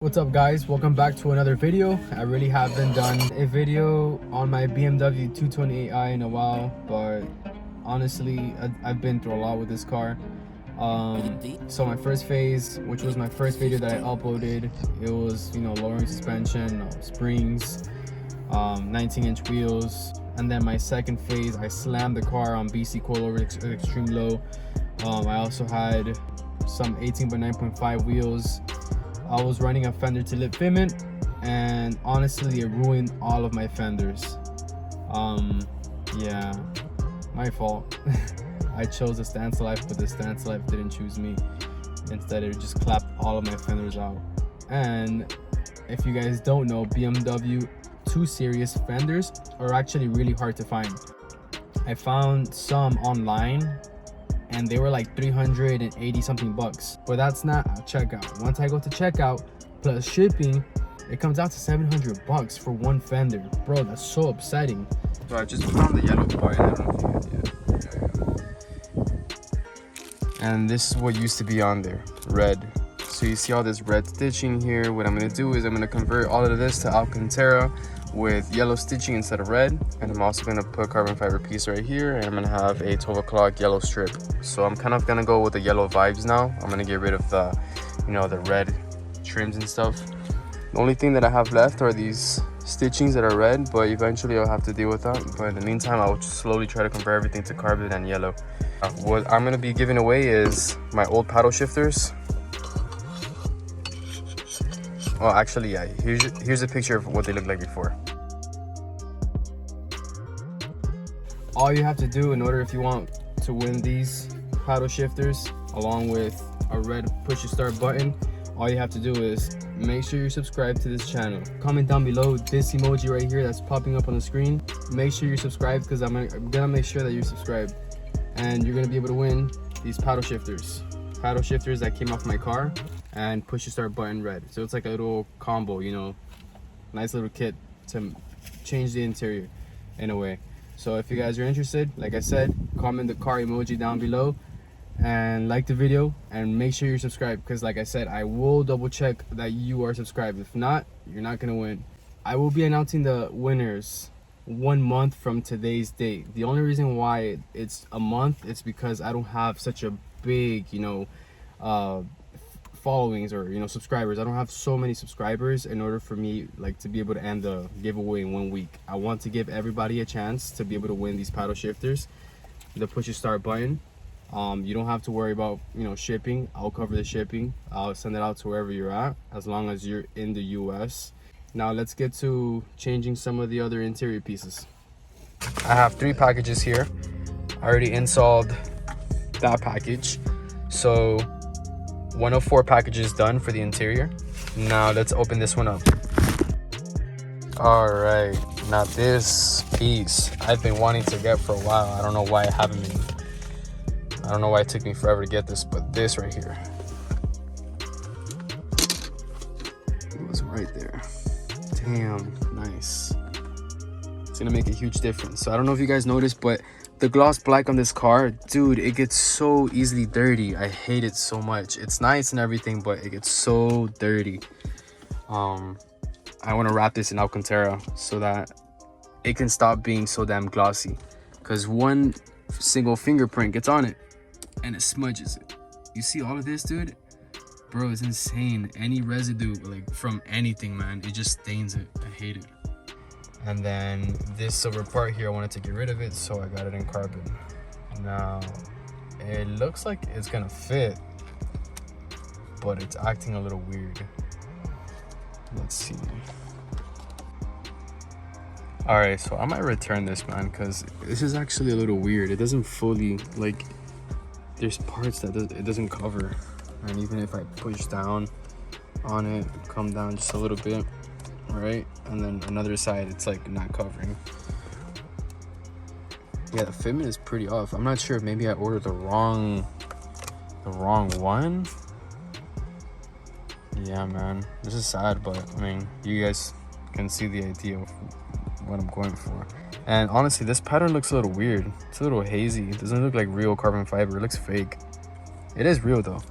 What's up guys, welcome back to another video. I really haven't done a video on my BMW 228i in a while, but honestly I've been through a lot with this car. So my first phase, which was my first video that I uploaded, it was, you know, lowering suspension, springs, 19-inch wheels. And then my second phase, I slammed the car on BC coilover extreme low. I also had some 18 by 9.5 wheels. I was running a fender to lip fitment, and honestly it ruined all of my fenders. Yeah, my fault. I chose a stance life, but the stance life didn't choose me. Instead it just clapped all of my fenders out. And if you guys don't know, BMW 2 Series fenders are actually really hard to find. I found some online and they were like 380 something bucks, but that's not at checkout. Once I go to checkout plus shipping, it comes out to 700 bucks for one fender. Bro, that's so upsetting. So I just found the yellow part. I don't know if you can see it. And this is what used to be on there, red. So you see all this red stitching here. What I'm gonna do is I'm gonna convert all of this to Alcantara with yellow stitching instead of red, and I'm also gonna put carbon fiber piece right here, and I'm gonna have a 12 o'clock yellow strip. So I'm kind of gonna go with the yellow vibes now. I'm gonna get rid of the, you know, the red trims and stuff. The only thing that I have left are these stitchings that are red, but eventually I'll have to deal with that. But in the meantime, I'll just slowly try to convert everything to carbon and yellow. What I'm gonna be giving away is my old paddle shifters. Well, actually, yeah, here's a picture of what they looked like before. All you have to do in order, if you want to win these paddle shifters along with a red push to start button, all you have to do is make sure you're subscribed to this channel. Comment down below this emoji right here that's popping up on the screen. Make sure you're subscribed, because I'm gonna make sure that you're subscribed, and you're gonna be able to win these paddle shifters. Paddle shifters that came off my car, and push to start button red. So it's like a little combo, you know, nice little kit to change the interior in a way. So if you guys are interested, like I said, comment the car emoji down below and like the video, and make sure you're subscribed, because like I said, I will double check that you are subscribed. If not, you're not gonna win. I will be announcing the winners 1 month from today's date. The only reason why it's a month is because I don't have such a big, you know, followings or, you know, subscribers. I don't have so many subscribers in order for me like to be able to end the giveaway in 1 week. I want to give everybody a chance to be able to win these paddle shifters, the push to start button. You don't have to worry about, you know, shipping. I'll cover the shipping. I'll send it out to wherever you're at, as long as you're in the US. Now let's get to changing some of the other interior pieces. I have 3 packages here. I already installed that package, so 1 of 4 packages done for the interior. Now let's open this one up. All right, now this piece I've been wanting to get for a while. I don't know why I don't know why it took me forever to get this, but this right here, it was right there. Damn, nice. It's gonna make a huge difference. So I don't know if you guys noticed, but the gloss black on this car, dude, it gets so easily dirty. I hate it so much. It's nice and everything, but it gets so dirty. I want to wrap this in Alcantara so that it can stop being so damn glossy, because one single fingerprint gets on it and it smudges it. You see all of this, dude? Bro, it's insane. Any residue, like from anything, man, it just stains it. I hate it. And then this silver part here, I wanted to get rid of it, so I got it in carbon. Now it looks like it's gonna fit, but it's acting a little weird. Let's see. All right, so I might return this, man, because this is actually a little weird. It doesn't fully, like, there's parts that it doesn't cover, and even if I push down on it, come down just a little bit, right, and then another side it's like not covering. Yeah, the fitment is pretty off. I'm not sure if maybe I ordered the wrong one. Yeah, man, this is sad, but I mean, you guys can see the idea of what I'm going for. And honestly, this pattern looks a little weird. It's a little hazy. It doesn't look like real carbon fiber. It looks fake. It is real though.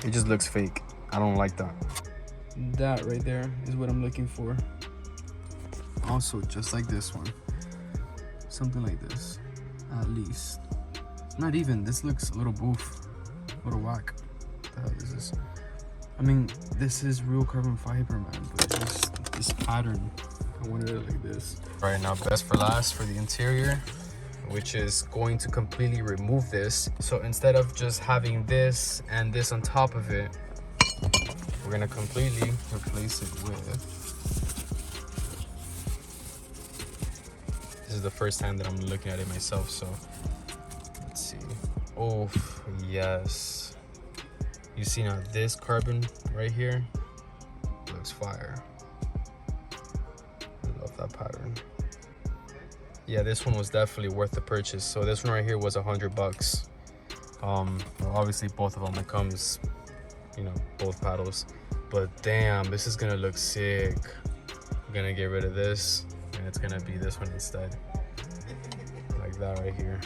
It just looks fake. I don't like that. That right there is what I'm looking for. Also, just like this one, something like this, at least. Not even, this looks a little boof, a little whack. What the hell is this? I mean, this is real carbon fiber, man, but just this pattern, I wanted it like this. All right, now best for last for the interior, which is going to completely remove this. So instead of just having this and this on top of it, we're gonna completely replace it with, this is the first time that I'm looking at it myself, so let's see. Oh, yes. You see now this carbon right here looks fire. I love that pattern. Yeah, this one was definitely worth the purchase. So this one right here was $100. Well, obviously both of them, it comes, you know, both paddles. But damn, this is gonna look sick. I'm gonna get rid of this and it's gonna be this one instead. Like that right here.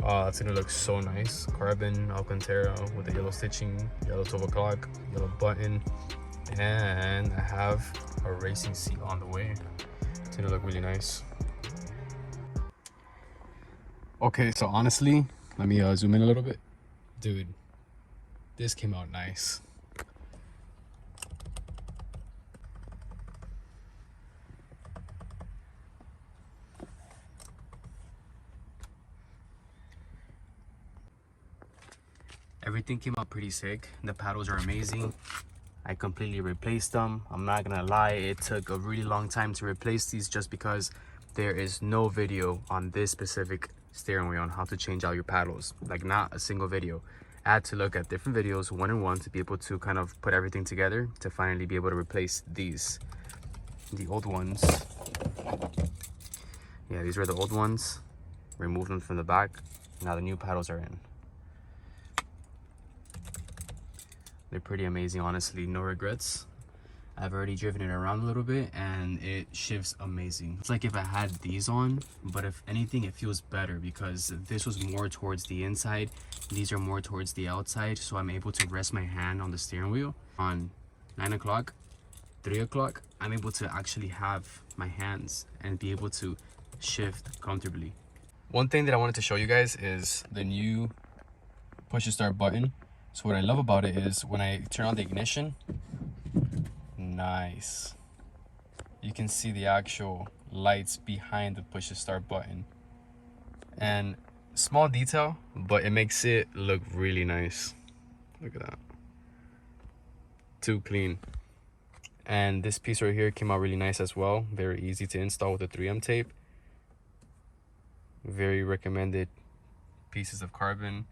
Oh, that's gonna look so nice. Carbon Alcantara with the yellow stitching, yellow 12 o'clock, yellow button, and I have a racing seat on the way. It's gonna look really nice. Okay, so honestly, let me zoom in a little bit. Dude, this came out nice. Everything came out pretty sick. The paddles are amazing. I completely replaced them. I'm not gonna lie, it took a really long time to replace these just because there is no video on this specific steering wheel on how to change out your paddles. Like, not a single video. I had to look at different videos one on one to be able to kind of put everything together to finally be able to replace these. The old ones. Yeah, these were the old ones. Remove them from the back. Now the new paddles are in. They're pretty amazing, honestly, no regrets. I've already driven it around a little bit and it shifts amazing. It's like if I had these on, but if anything, it feels better because this was more towards the inside. These are more towards the outside, so I'm able to rest my hand on the steering wheel. On 9 o'clock, 3 o'clock, I'm able to actually have my hands and be able to shift comfortably. One thing that I wanted to show you guys is the new push to start button. So what I love about it is when I turn on the ignition, nice. You can see the actual lights behind the push to start button. And small detail, but it makes it look really nice. Look at that. Too clean. And this piece right here came out really nice as well. Very easy to install with the 3M tape. Very recommended pieces of carbon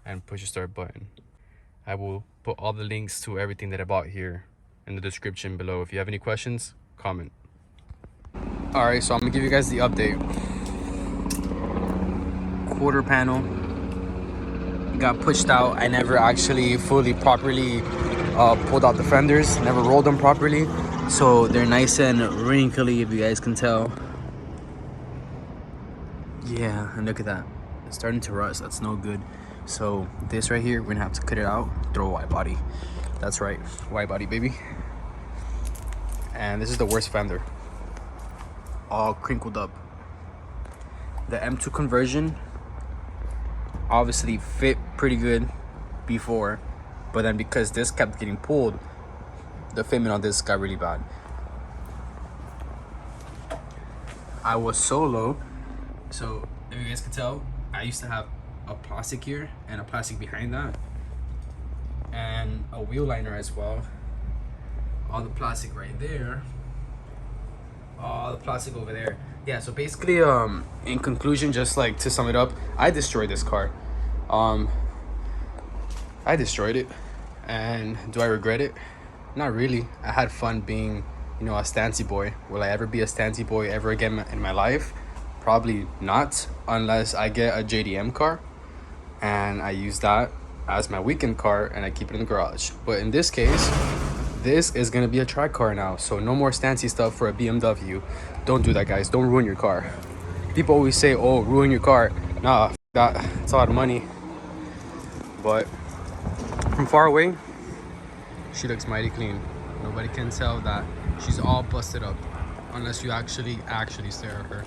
and push to start button. I will put all the links to everything that I bought here in the description below. If you have any questions, comment. All right, so I'm gonna give you guys the update. Quarter panel got pushed out. I never actually fully properly pulled out the fenders, never rolled them properly, so they're nice and wrinkly, if you guys can tell. Yeah, and look at that, it's starting to rust. That's no good. So this right here, we're gonna have to cut it out, throw a wide body. That's right, wide body, baby. And this is the worst fender, all crinkled up. The M2 conversion obviously fit pretty good before, but then because this kept getting pulled, the fitment on this got really bad. I was solo, so if you guys can tell, I used to have a plastic here and a plastic behind that, and a wheel liner as well. All the plastic right there, all the plastic over there. Yeah, so basically, in conclusion, just like to sum it up, I destroyed this car. I destroyed it, and do I regret it? Not really. I had fun being, you know, a stancy boy. Will I ever be a stancy boy ever again in my life? Probably not, unless I get a JDM car and I use that as my weekend car and I keep it in the garage. But in this case, this is gonna be a track car now, so no more stancy stuff for a BMW. Don't do that, guys. Don't ruin your car. People always say, oh, ruin your car. Nah, that, it's a lot of money. But from far away, she looks mighty clean. Nobody can tell that she's all busted up unless you actually stare at her.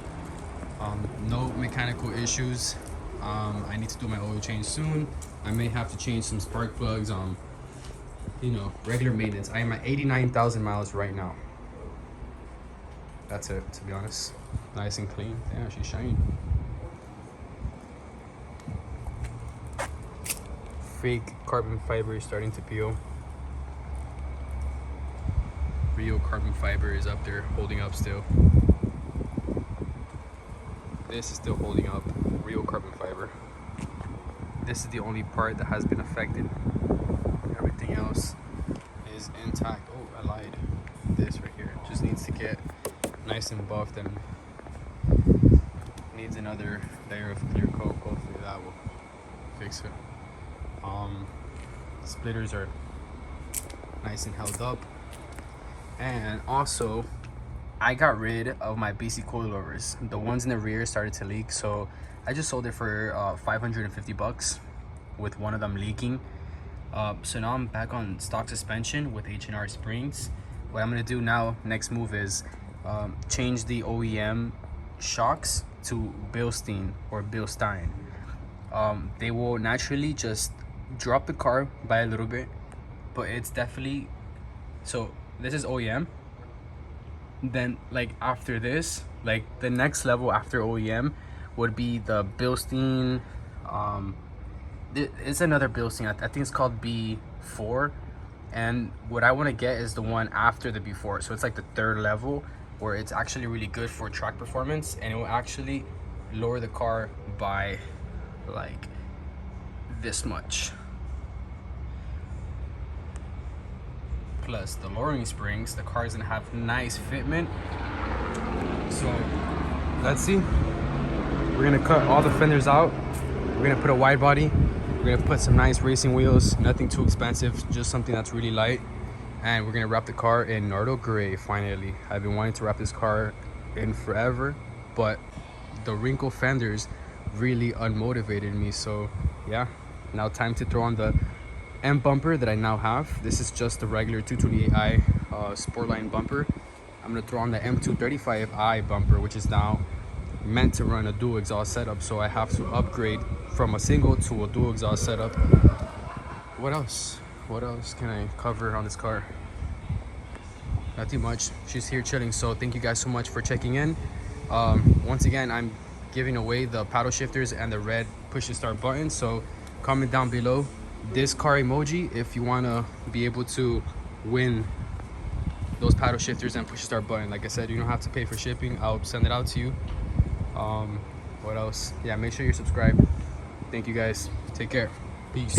No mechanical issues. I need to do my oil change soon. I may have to change some spark plugs. You know, regular maintenance. I am at 89,000 miles right now. That's it, to be honest. Nice and clean. Damn, she's shiny. Fake carbon fiber is starting to peel. Real carbon fiber is up there, holding up still. This is still holding up. Real carbon fiber. This is the only part that has been affected. Everything else is intact. Oh, I lied. This right here just needs to get nice and buffed and needs another layer of clear coat. Hopefully that will fix it. Splitters are nice and held up. And also, I got rid of my BC coilovers. The ones in the rear started to leak, so I just sold it for 550 bucks with one of them leaking. So now I'm back on stock suspension with H&R springs. What I'm gonna do now, next move is change the OEM shocks to Bilstein or Bilstein. They will naturally just drop the car by a little bit, but it's definitely, so this is OEM. Then like after this, like the next level after OEM would be the Bilstein. It's another Bilstein. I think it's called B4, and what I want to get is the one after the B4. So it's like the third level, where it's actually really good for track performance, and it will actually lower the car by like this much. Plus the lowering springs, the car is gonna have nice fitment. So let's see. We're gonna cut all the fenders out. We're gonna put a wide body. We're gonna put some nice racing wheels, nothing too expensive, just something that's really light. And we're gonna wrap the car in Nardo Gray finally. I've been wanting to wrap this car in forever, but the wrinkle fenders really unmotivated me. So yeah, now time to throw on the M bumper that I now have. This is just the regular 228i Sportline bumper. I'm gonna throw on the M235i bumper, which is now meant to run a dual exhaust setup, so I have to upgrade from a single to a dual exhaust setup. What else can I cover on this car? Not too much. She's here chilling. So thank you guys so much for checking in. Once again, I'm giving away the paddle shifters and the red push to start button, so comment down below this car emoji if you want to be able to win those paddle shifters and push to start button. Like I said, you don't have to pay for shipping. I'll send it out to you. What else? Yeah, make sure you're subscribed. Thank you guys. Take care. Peace.